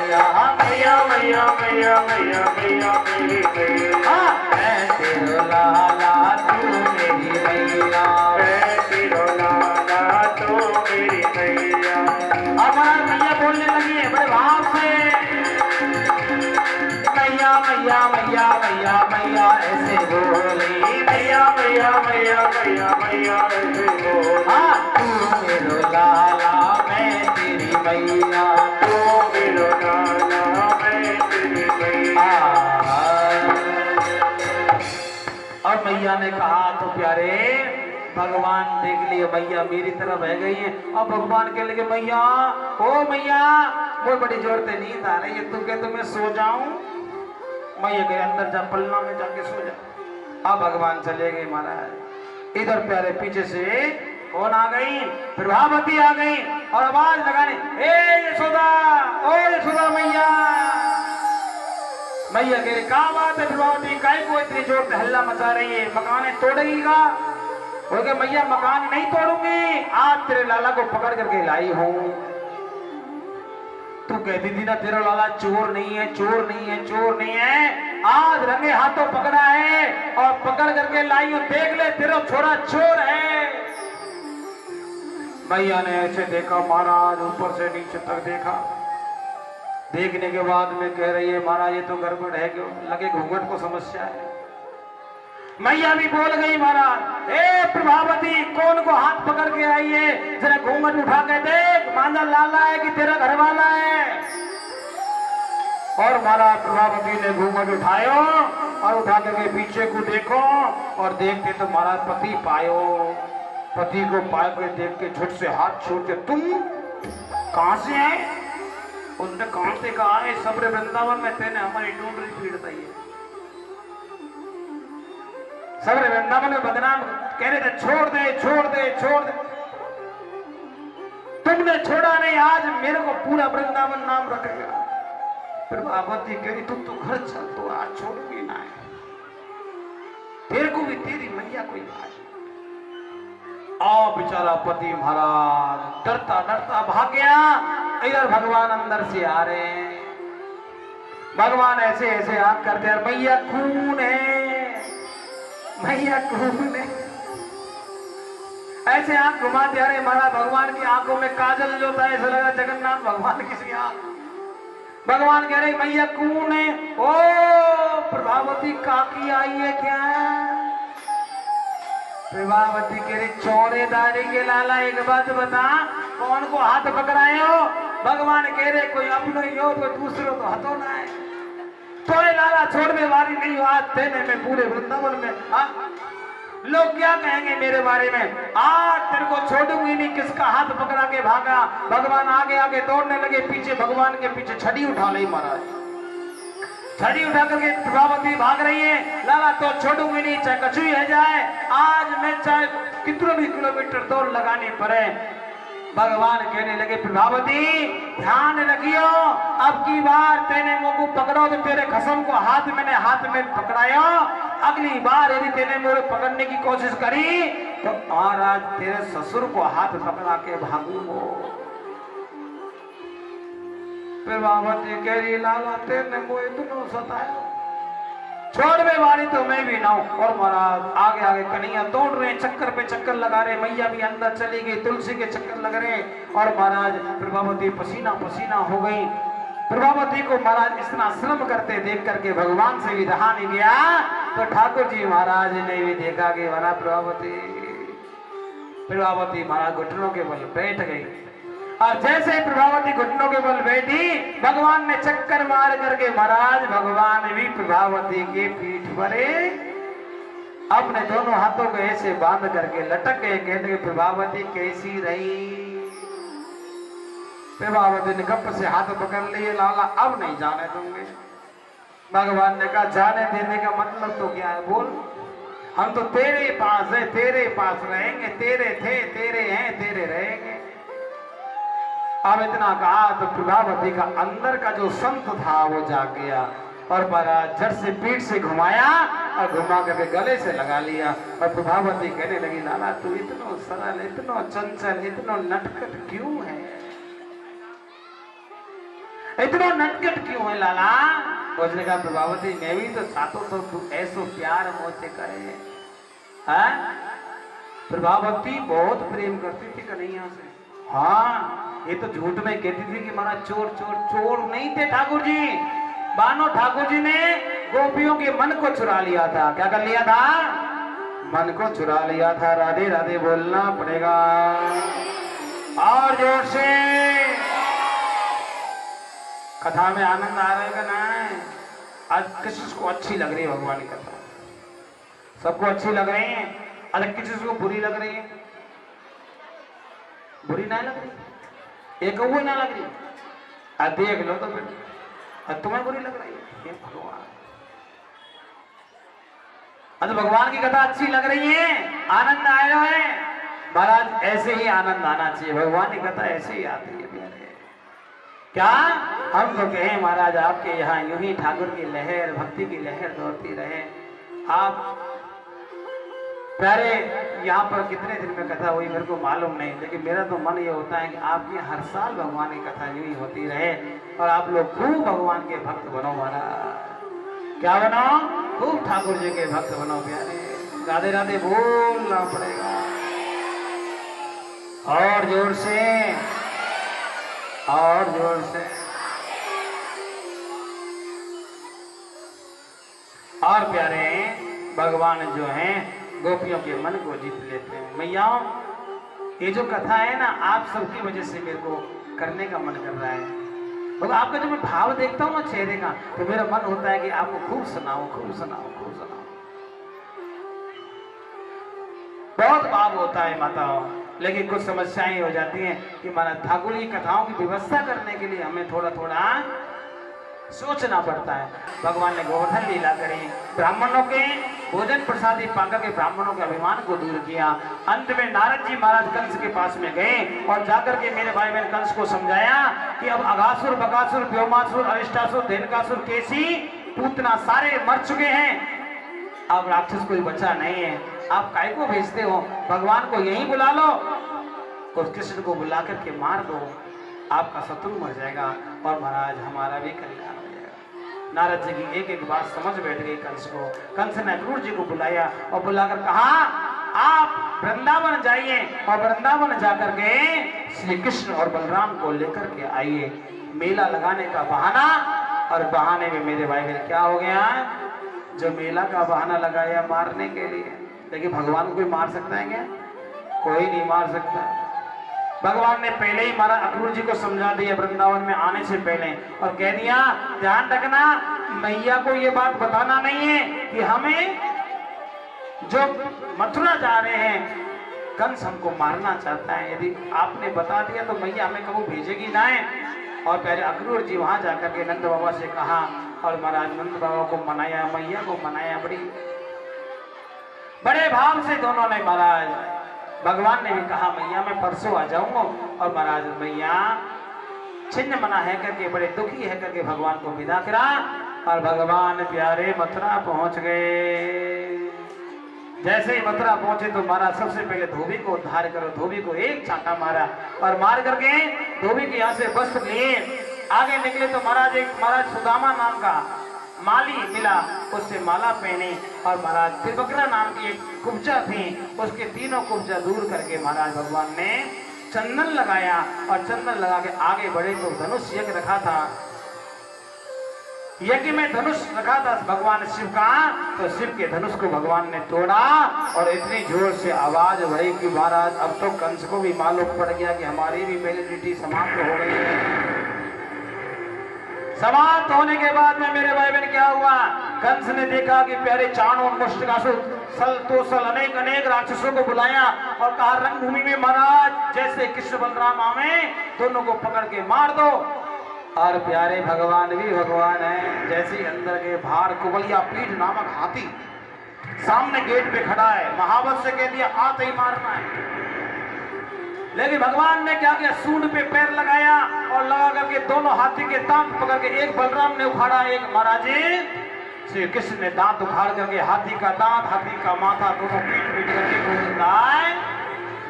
मैया मैया मैया मैया मैया मेरी मैया, मैं तेरो लाला तू मेरी मैया, मैं तेरो लाला तू मेरी मैया। अब महाराज मैया बोलने लगी है बड़े भाव से, मैया मैया मैया मैया मैया ऐसे बोली, मैया मैया मैया मैया मैया ऐसे बोली, हाँ तू मेरो लाला मैं तेरी मैया, तू मेरो लाला मैं तेरी मैया। और मैया ने कहा तो प्यारे भगवान देख लिए मैया मेरी तरफ बह गई है। अब भगवान के लगे मैया ओ मैया, वो बड़ी जोर से नींद आ रही है, तू कहते मैं सो जाऊं। मैया के अंदर जा पलना में जाके सो जा। अब भगवान चले गए महाराज। इधर प्यारे पीछे से कौन आ गई, प्रभावती आ गई और आवाज लगाने, ए यशोदा, ओ यशोदा मैया। मैया कह रही क्या बात है प्रभावती, काय को इतनी जोर से हल्ला मचा रही है, मकान तोड़ेगी का? बोले मैया मकान नहीं तोड़ूंगी, आज तेरे लाला को पकड़ करके लाई हूं। तू कहती थी ना तेरा लाला चोर नहीं है, चोर नहीं है, चोर नहीं है, आज रंगे हाथों पकड़ा है और पकड़ करके लाई हूं, देख ले तेरा छोरा चोर है। मैया ने ऐसे देखा महाराज, ऊपर से नीचे तक देखा। देखने के बाद में कह रही है महाराज ये तो गड़बड़ है, क्यों लगे घूंघट को समस्या है। मैया भी बोल गई महाराज, ए प्रभावती कौन को हाथ पकड़ के आई है, जरा घूंघट उठा के देख, मांझा लाला है कि तेरा घर वाला है। और महाराज प्रभावती ने घूंघट उठायो और उठा करके पीछे को देखो और देखते तो महाराज पति पायो। पति को पाए के देख के झट से हाथ छोड़ के, तुम कहां से आए? उनने कहां से कहा है, सबरे वृंदावन में तेने हमारी डूंडरी पीड़ता ही है, सबरे वृंदावन में बदनाम कह रहे थे, छोड़ दे छोड़ दे छोड़ दे, तुमने छोड़ा नहीं, आज मेरे को पूरा वृंदावन नाम रखेगा। प्रभावती कह रही तुम तो घर चल, तो आज छोड़ूंगी ना, तेरे को भी तेरी मैया को याद। आओ बेचारा पति महाराज डरता डरता भाग गया। इधर भगवान अंदर से आ रहे हैं, भगवान ऐसे ऐसे आंख करते हैं, मैया खून है, मैया खून है, ऐसे आंख घुमाते। अरे महाराज भगवान की आंखों में काजल जो था ऐसा लगा जगन्नाथ भगवान किसी आंख। भगवान कह रहे मैया खून है। ओ प्रभावती काकी आई है क्या? प्रभावती कह रही चौरेदारी के लाला एक बात बता, कौन को हाथ पकड़ाए हो? भगवान कह रहे कोई अपनो ही हो, कोई दूसरो तो हतो ना है, तो लाला छोड़ने वाली नहीं हो, आज तेने में पूरे वृंदावन में लोग क्या कहेंगे मेरे बारे में, आज तेरे को छोड़ूंगी नहीं। किसका हाथ पकड़ा के भागा? भगवान आगे आगे दौड़ने लगे, पीछे भगवान के पीछे छड़ी उठा ली महाराज, छड़ी उठा करके प्रभावती भाग रही है। लाला तो छोड़ूंगी नहीं, चाहे कछु ही जाए, आज मैं चाहे कितने भी किलोमीटर दौड़ लगानी पड़े। भगवान कहने लगे प्रभावती ध्यान रखियो, अब की बार तेने मुझको पकड़ो तो तेरे खसम को मैंने हाथ में पकड़ाया, अगली बार यदि तेने मुझे पकड़ने की कोशिश करी तो महाराज तेरे ससुर को हाथ पकड़ा के भागूंगो। प्रभावती कह रही लाला तेने मुझे इतना सताया, छोड़ने वाली तो मैं भी ना हूं। और महाराज आगे आगे कन्हैया दौड़ रहे, चक्कर पे चक्कर लगा रहे, मैया भी अंदर चली गई, तुलसी के चक्कर लग रहे और महाराज प्रभावती पसीना पसीना हो गई। प्रभावती को महाराज इतना श्रम करते देख करके भगवान से भी रहा नहीं गया, तो ठाकुर जी महाराज ने भी देखा कि महाराज प्रभावती महाराज घुटनों के बल बैठ गई। और जैसे प्रभावती घुटनों के बल बैठी, भगवान ने चक्कर मार करके महाराज भगवान भी प्रभावती के पीठ पर अपने दोनों हाथों को ऐसे बांध करके लटक गए। कहते प्रभावती कैसी रही? प्रभावती ने गप से हाथ पकड़ लिए, लाला अब नहीं जाने दूंगे। भगवान ने कहा जाने देने का मतलब तो क्या है बोल, हम तो तेरे पास है, तेरे पास रहेंगे, तेरे थे तेरे हैं तेरे रहेंगे। अब इतना कहा तो प्रभावती का अंदर का जो संत था वो जाग गया और महाराज झट से पीठ से घुमाया और घुमा करके गले से लगा लिया। और प्रभावती कहने लगी लाला तू इतना सरल, इतना चंचल, इतना नटखट क्यों है? इतना नटखट क्यों है लाला? उसने कहा प्रभावती मैं भी तो चाहता तो तू ऐसो प्यार मुझसे करे। हाँ प्रभावती बहुत प्रेम करती थी कन्हैया से। हाँ ये तो झूठ में कहती थी कि महाराज चोर चोर चोर नहीं थे ठाकुर जी। बानो ठाकुर जी ने गोपियों के मन को चुरा लिया था। क्या कर लिया था? मन को चुरा लिया था। राधे राधे बोलना पड़ेगा और जोर से। कथा में आनंद आ रहा है का ना? आज किसी को अच्छी लग रही है भगवान की कथा? सबको अच्छी लग रही है। अलग किसी को बुरी लग रही है? बुरी ना लग रही, एक वो ना लग रही। देख लो तो फिर तुम्हें बुरी लग रही है। ये भगवान, तो भगवान की कथा अच्छी लग रही है, आनंद आया है महाराज। ऐसे ही आनंद आना चाहिए। भगवान की कथा ऐसे ही आती है प्यारे। क्या हम तो कहें महाराज आपके यहाँ यूं ही ठाकुर की लहर, भक्ति की लहर दौड़ती रहे। आप प्यारे यहाँ पर कितने दिन में कथा हुई मेरे को मालूम नहीं, लेकिन मेरा तो मन ये होता है कि आपके हर साल भगवान की कथा यूं ही होती रहे और आप लोग खूब भगवान के भक्त बनो महाराज। क्या बनो? खूब ठाकुर जी के भक्त बनो प्यारे। राधे राधे बोलना पड़ेगा और जोर से और जोर से। और प्यारे भगवान जो हैं गोपियों के मन को जीत लेते हैं। मैयाओं ये जो कथा है ना आप सबकी वजह से मेरे को करने का मन कर रहा है। तो आपका जो मैं भाव देखता हूँ ना चेहरे का, तो मेरा मन होता है कि आपको खूब सुनाओ खूब सुनाओ खूब सुनाओ। बहुत भाव होता है माताओं, लेकिन कुछ समस्याएं हो जाती हैं कि महाराज ठाकुर की कथाओं की व्यवस्था करने के लिए हमें थोड़ा थोड़ा सोचना पड़ता है। भगवान ने गोवर्धन लीला करी, ब्राह्मणों के भोजन प्रसादी पाकर के ब्राह्मणों के अभिमान को दूर किया। अंत में नारद जी महाराज कंस के पास में गए और जाकर के मेरे भाई बहन कंस को समझाया कि अब अगासुर, बकासुर, व्योमासुर, अरिष्टासुर, धेनुकासुर, केसी, पूतना सारे मर चुके हैं। अब राक्षस कोई बचा नहीं है। आप काय को भेजते हो? भगवान को यहीं बुला लो, उस कृष्ण को बुला करके मार दो, आपका शत्रु मर जाएगा और महाराज हमारा भी कल्याण हो जाएगा। नारद जी की एक एक बात समझ बैठ गई कंस को। कंस ने अक्रूर जी को बुलाया और बुलाकर कहा आप वृंदावन जाइए और वृंदावन जाकर के श्री कृष्ण और बलराम को लेकर के आइए। मेला लगाने का बहाना, और बहाने में मेरे भाई बहन क्या हो गया? जो मेला का बहाना लगाया मारने के लिए, लेकिन भगवान को कोई मार सकता है क्या? कोई नहीं मार सकता। भगवान ने पहले ही मारा, अक्रूर जी को समझा दिया वृंदावन में आने से पहले और कह दिया ध्यान रखना मैया को ये बात बताना नहीं है कि हमें जो मथुरा जा रहे हैं कंस हमको मारना चाहता है। यदि आपने बता दिया तो मैया हमें कभी भेजेगी ना। और पहले अक्रूर जी वहां जाकर के नंद बाबा से कहा और महाराज नंद बाबा को मनाया, मैया को मनाया। बड़े भाव से दोनों ने महाराज, भगवान ने भी कहा मैया मैं परसों आ जाऊंगा, और महाराज मैया छिन्न मना है करके बड़े दुखी है करके भगवान को विदा करा और भगवान प्यारे मथुरा पहुंच गए। जैसे ही मथुरा पहुंचे तो महाराज सबसे पहले धोबी को उद्धार करो। धोबी को एक छांटा मारा और मार करके धोबी के यहाँ से वस्त्र लिए आगे निकले तो महाराज एक महाराज सुदामा नाम का माली मिला, उससे माला पहनी और महाराज त्रिवक्रा नाम की एक कुब्जा थी, उसके तीनों कुब्जा दूर करके महाराज भगवान ने चंदन लगाया और चंदन लगा के आगे बढ़े तो धनुष यज्ञ रखा था। यज्ञ में धनुष रखा था भगवान शिव का, तो शिव के धनुष को भगवान ने तोड़ा और इतनी जोर से आवाज भरी कि महाराज अब तो कंस को भी मालूम पड़ गया कि हमारी भी वैलिडिटी समाप्त हो गई है। समाप्त होने के बाद में मेरे भाई बहन क्या हुआ? कंस ने देखा कि प्यारे चाणूर, मुष्टिकासुर, सल तोसल अनेक अनेक राक्षसों को बुलाया और कहा रणभूमि में महाराज जैसे कृष्ण बलराम आवे दोनों को पकड़ के मार दो। और प्यारे भगवान भी भगवान है। जैसे ही अंदर के बाहर कुबलिया पीठ नामक हाथी सामने गेट पे खड़ा है, महावत से कह दिया आते ही मारना है। लेकिन भगवान ने क्या किया? सूंड पे पैर लगाया और लगा करके दोनों हाथी के दांत पकड़ के एक बलराम ने उखाड़ा, एक महाराज श्री कृष्ण ने दांत उखाड़ करके हाथी का दांत, हाथी का माथा दोनों पीट पीट करके बोलता है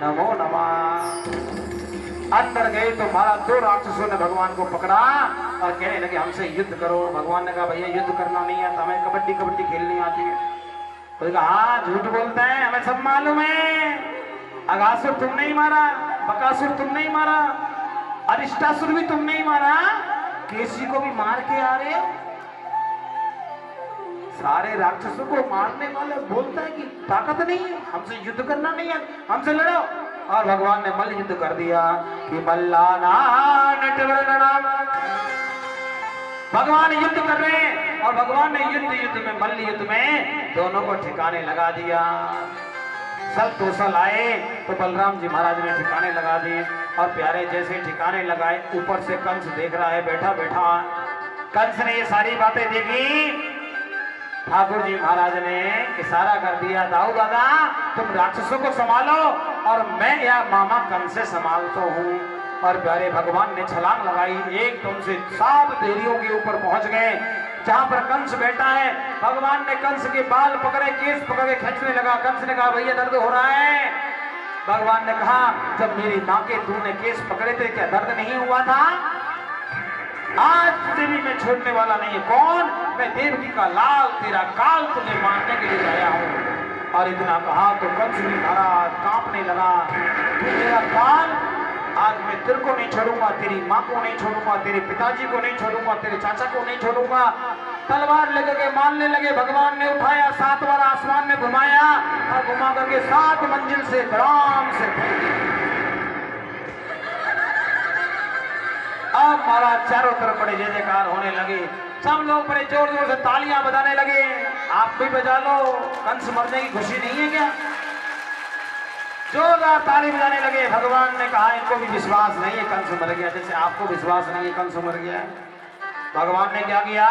नमो नमः। अंदर गए तो महाराज दो राक्षसों ने भगवान को पकड़ा और कहने लगे हमसे युद्ध करो। भगवान ने कहा भैया युद्ध करना नहीं आता, हमें कबड्डी कबड्डी खेलनी आती है। तो कहा हाँ झूठ बोलता है, हमें सब मालूम है। अगासुर तुम नहीं मारा, बकासुर तुम नहीं मारा, अरिष्टासुर भी तुम नहीं मारा, केसी को भी मार के आ रहे हो। सारे राक्षसों को मारने वाले बोलता है कि ताकत नहीं है, हमसे युद्ध करना नहीं है, हमसे लड़ो। और भगवान ने मल्ल युद्ध कर दिया कि मल्लाना नटवरना। भगवान युद्ध कर रहे हैं और भगवान ने युद्ध में मल्ल युद्ध में दोनों को ठिकाने लगा दिया। सब तोसल आए तो बलराम जी महाराज ने ठिकाने लगा दिए और प्यारे जैसे ठिकाने लगाए, ऊपर से कंस देख रहा है बैठा बैठा। कंस ने ये सारी बातें देखी। ठाकुर जी महाराज ने इशारा कर दिया, दाऊ दादा तुम राक्षसों को संभालो और मैं या मामा कंस से संभालता हूँ। और प्यारे भगवान ने छलांग लगाई, एकदम से 7 देरियों के ऊपर पहुंच गए जहां पर कंस बैठा है। भगवान ने कंस के बाल पकड़े, केस पकड़ के खींचने लगा। कंस ने कहा भैया दर्द हो रहा है। भगवान ने कहा जब मेरी माँ के तूने केस पकड़े थे क्या दर्द नहीं हुआ था? आज तुझे भी मैं छोड़ने वाला नहीं है। कौन? मैं देवकी का लाल, तेरा काल तुझे मारने के लिए आया हूँ। और इतना कहा तो कंस भी महाराज कांपने लगा। तू मेरा काल, आज मैं तेरे को नहीं छोड़ूंगा, तेरी माँ को नहीं छोड़ूंगा, तेरे पिताजी को नहीं छोड़ूंगा, तेरे चाचा को नहीं छोड़ूंगा। तलवार लेकर के मारने लगे। भगवान ने उठाया, 7 बार आसमान में घुमाया और घुमा करके 7 मंजिल से आराम से अब महाराज चारों तरफ बड़े जय जयकार होने लगे। सब लोग बड़े जोर जोर से तालियां बजाने लगे। आप भी बजा लो, कंस मरने की खुशी नहीं है क्या? जोरदार ताली बजाने लगे। भगवान ने कहा इनको भी विश्वास नहीं है कंस मर गया, जैसे आपको विश्वास नहीं है कंस मर गया। भगवान ने क्या किया,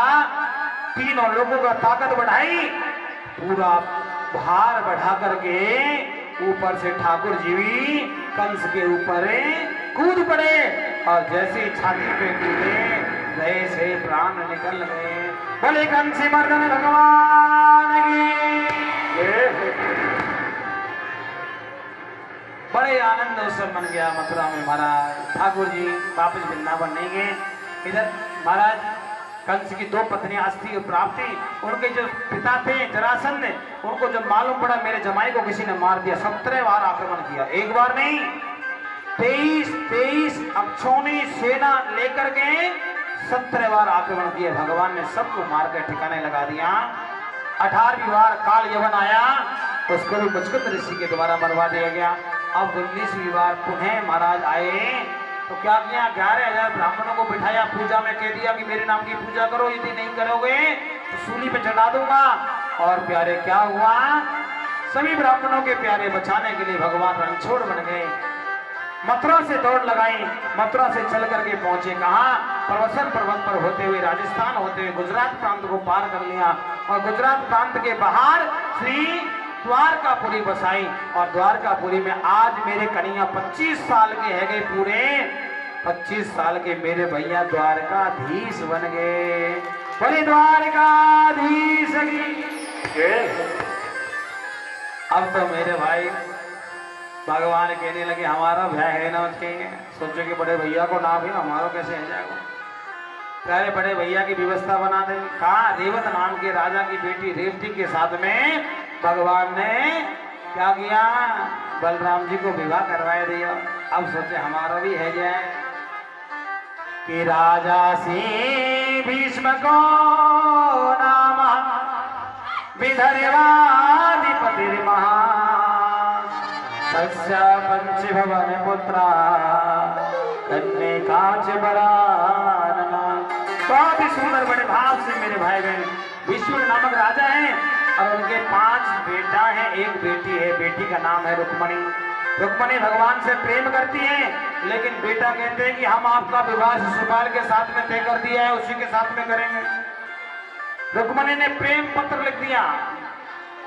तीनों लोगों का ताकत बढ़ाई, पूरा भार बढ़ा करके ऊपर से ठाकुर जी भी कंस के ऊपर कूद पड़े और जैसे छाती पे कूदे वैसे प्राण निकल गए। बोले कंस मर्दन भगवान की। बड़े आनंद उत्सव बन गया मथुरा में। महाराज ठाकुर जी वापस वृंदावन नहीं गए। इधर महाराज कंस की 2 पत्नियां अस्थि और प्राप्ति, उनके जो पिता थे जरासंध, उनको जब मालूम पड़ा मेरे जमाई को किसी ने मार दिया, 17 बार आक्रमण किया। एक बार नहीं, 23 अक्षौणी सेना लेकर के 17 बार आक्रमण किए। भगवान ने सबको मार कर ठिकाने लगा दिया। 18वीं बार काल यवन आया, उसको भी मुचकुंद ऋषि के द्वारा मरवा दिया गया। अब 19वीं बार पुनः महाराज आए तो क्या किया, 11,000 ब्राह्मणों को बिठाया, पूजा में कह दिया कि मेरे नाम की पूजा करो, यदि नहीं करोगे तो सूली पे चढ़ा दूंगा। और प्यारे क्या हुआ, सभी ब्राह्मणों के प्यारे बचाने के लिए भगवान रणछोड़ बन गए। मथुरा से दौड़ लगाई, मथुरा से चल करके पहुंचे कहाँ, प्रवसन पर्वत पर होते हुए राजस्थान होते हुए गुजरात प्रांत को पार कर लिया और गुजरात प्रांत के बाहर श्री द्वारकापुरी बसाई। और द्वारकापुरी में आज मेरे कन्हैया 25 साल के है गए, पूरे 25 साल के मेरे भैया द्वारकाधीश बन गए। बोले द्वारकाधीश की। अब तो मेरे भाई भगवान कहने लगे हमारा भय है ना उसके, सोचो कि बड़े भैया को ना भी हमारा कैसे है जाएगा। प्यारे बड़े भैया की व्यवस्था बना दे। कहा, रेवत नाम के राजा की बेटी रेवती के साथ में भगवान ने क्या किया, बलराम जी को विवाह करवाए दिया। अब सोचे हमारा भी है जाए कि राजा से भीष्म को नाम विदर्भाधिपति महा सस्या पंच भवन पुत्रा कन्या कांच बरानना। बहुत ही सुंदर बड़े भाव से मेरे भाई बहन विष्णु नामक राजा हैं और उनके 5 बेटा हैं, एक बेटी है। बेटी का नाम है रुक्मणी। रुक्मणी भगवान से प्रेम करती है, लेकिन बेटा कहते हैं कि हम आपका विवाह शिशुपाल के साथ में तय कर दिया है, उसी के साथ में करेंगे। रुक्मणी ने प्रेम पत्र लिख दिया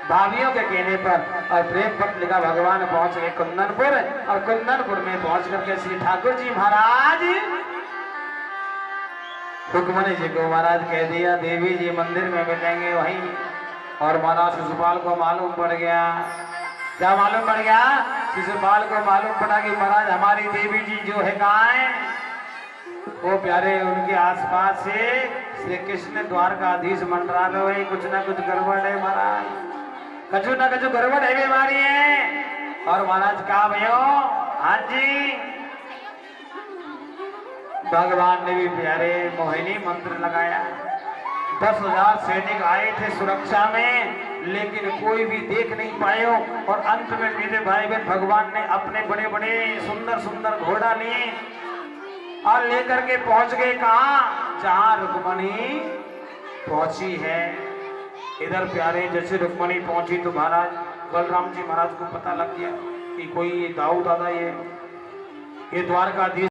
भाभियों के कहने पर और प्रेम पत्र लिखा। भगवान पहुंच गए कुंदनपुर और कुंदनपुर में पहुंच करके श्री ठाकुर जी महाराज रुक्मणी जी को महाराज कह दिया देवी जी मंदिर में मिलेंगे वहीं। और महाराज शिशुपाल को मालूम पड़ गया, क्या मालूम पड़ गया, शिशुपाल को मालूम पड़ा कि महाराज हमारी देवी जी जो है कहाँ है, वो प्यारे उनके आसपास से श्री कृष्ण द्वारकाधीश मंडरा लो है, कुछ ना कुछ गड़बड़ है महाराज, कछु ना कछु गड़बड़ है बीमारी है। और महाराज कहा भयो, हाँ जी भगवान ने भी प्यारे मोहिनी मंत्र लगाया। 10,000 सैनिक आए थे सुरक्षा में, लेकिन कोई भी देख नहीं पाए। और अंत में मेरे भाई बहन भगवान ने अपने बड़े बड़े सुंदर सुंदर घोड़ा लिए और लेकर के पहुंच गए कहाँ, जहां रुक्मणी पहुंची है। इधर प्यारे जैसे रुक्मणी पहुंची तो महाराज बलराम जी महाराज को पता लग गया कि कोई ये दाऊद दादा ये द्वारकाधीश